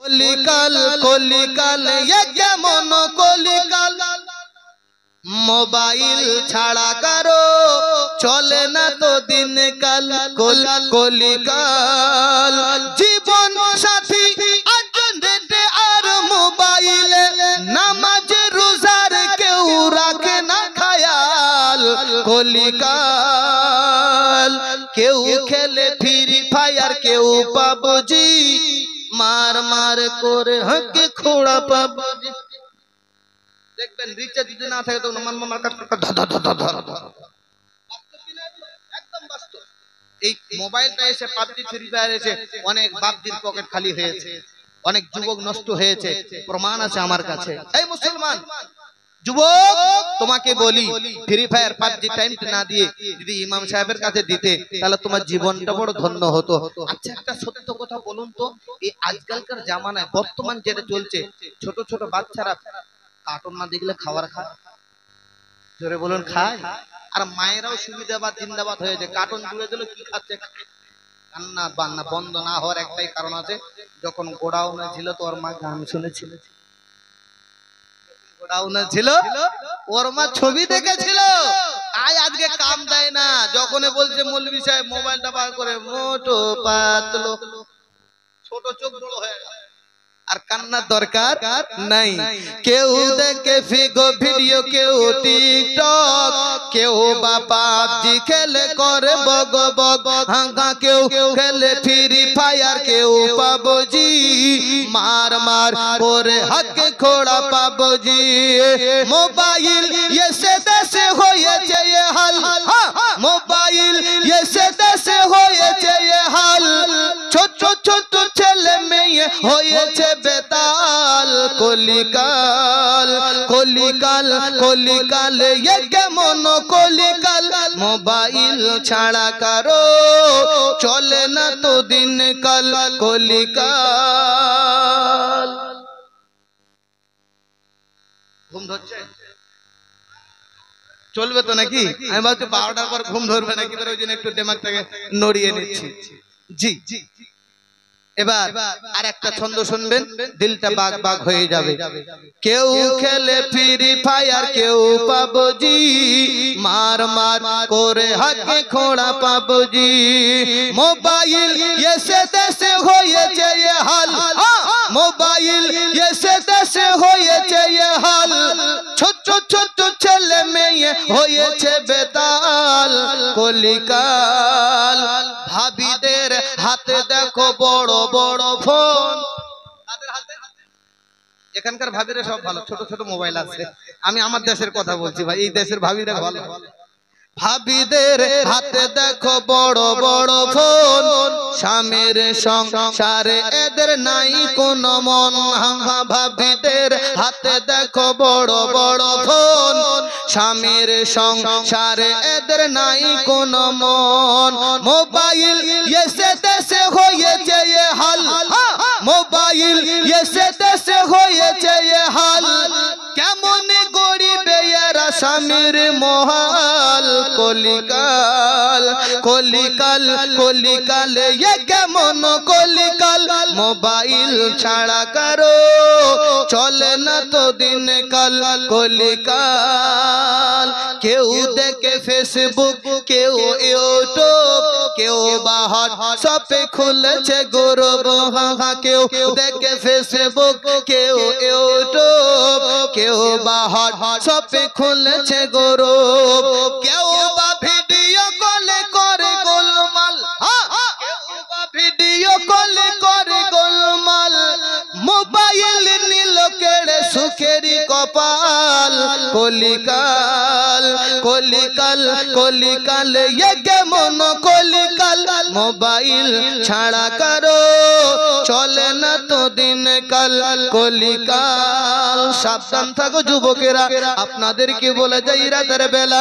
কলিকাল কলিকাল কেমন কলিকাল, মোবাইল ছাড়া কারো চলে না তো দিনকাল। কলিকাল জীবন সাথী আর মোবাইলে, নামাজ রোজার কেউ রাখে না খায়াল। কলিকাল কেউ খেলে ফ্রি ফায়ার, কেউ পাবজি, মার মার করে হকে খোড়া পাবজি। দেখবেন রিচার্জ যদি না থাকে তো একদম বাস্তব। এই মোবাইলটা এসে পাবজি ফ্রি ফায়ার এসে অনেক বাপজির পকেট খালি হয়েছে, অনেক যুবক নষ্ট হয়েছে, প্রমাণ আছে আমার কাছে। এই মুসলমান যুবক, তোমাকে বলি, ফ্রি ফায়ার পাবজি টাইম না দিয়ে যদি ইমাম সাহেবের কাছে দিতে, তাহলে তোমার জীবনটা বড় ধন্য হতো। আচ্ছা, একটা সত্য কথা বলুন তো, এই আজকালকার জামানায় বর্তমান যেটা চলছে, ছোট ছোট বাচ্চারা কার্টুন না দেখলে খাবার খায়, জোরে বলুন খায়। আর মায়েরাও সুবিধাবাদ জিন্দাবাদ হয়েছে, কার্টুন জুড়ে দিল কি খাচ্ছে, কান্না বান্না বন্ধ না হওয়ার একটাই কারণ আছে, যখন গোডাউনে ছিল তো ওর মা গান শুনেছিল, গোডাউনে ছিল ওর মা ছবি দেখেছিল। আজকে কাম দেয় না, যখন বলছে মৌলভী সাহেব মোবাইলটা বার করে, মোটো পাতলো, ছোট চোখ বড় হয়ে গেল, আর কান্নার দরকার নাই। কেউ দেখে ফিগো ভিডিও, কেউ টিকটক, কেউ বা পাবজি খেলে করে বগ বগ, হাঙ্গা কেউ খেলে ফ্রি ফায়ার, কেউ পাবজি, মার মার করে হকে খোড়া পাবজি। মোবাইল এসে দেশে হয়েছে এ হাল, মোবাইল এসে দেশে হয়েছে এ হাল, ছোট ছোট ছেলে মেয়ে হয়েছে বেতাল। কলিকাল কলিকাল কলিকাল কেমন কলিকাল, মোবাইল ছাড়া কারো চলে না তো দিনকাল। কলিকাল ঘুম ধরছে, চলবে তো নাকি? আমি ভাবছি 12টার পর ঘুম ধরবে নাকি, ওই জন্য একটু দিমাগটাকে নড়িয়ে নিচ্ছি। জি জি, এবার আর একটা ছন্দ শুনবেন, দিলটা বাগ বাগ হয়ে যাবে। কেউ খেলে ফ্রি ফায়ার, কেউ পাবজি, মার মার করে হাতে খোড়া পাবজি। মোবাইল এসে দেশে হয়েছে এ হাল, মোবাইল এসে দেশে হয়েছে এ হাল, ছোট ছোট ছেলে মেয়ে হয়েছে বেতাল। কলিকাল ভাবিদের হাতে দেখো বড় বড় ফোন, এখানকার ভাবিরা সব ভালো, ছোট ছোট মোবাইল আছে। আমি আমার দেশের কথা বলছি ভাই, এই দেশের ভাবিরা ভালো। ভাবিদের হাতে দেখো বড় বড় ফোন, স্বামীর সংসারে এদের নাই কোন মন। ভাবিদের হাতে দেখো বড় বড় ফোন, স্বামীর সংসারে এদের নাই কোন মন। মোবাইল এসে দেশে হয়েছে এ হাল, মোবাইল এসে দেশে হয়েছে এ হাল, কেমন গরিবে এরা স্বামীর মহাল। কলিকাল কলিকাল কলিকাল কেমন কলিকাল, মোবাইল ছাড়া কারো চলে না তো দিনকাল। কলিকাল কেউ দেখে ফেসবুক, কেউ ইউটিউব, কেউ বা হোয়াটসঅ্যাপে খুলেছে গ্রুপ, কেউ দেখে ফেসবুক, কেউ ইউটিউব, কেউ বা হোয়াটসঅ্যাপে খুলেছে গ্রুপ, কেউ বা ভিডিও কলে করে গোলমাল, কেউ বা ভিডিও কলে করে গোলমাল, মোবাইল নিল কেড়ে সুখেরই কপাল। কলিকাল কলিকাল কলিকাল কেমন কলিকাল, মোবাইল ছাড়া কারো চলে না তো দিনকাল। কলিকাল সাবধান থাকো যুবকেরা, আপনাদেরকে বলে যাই রাতের বেলা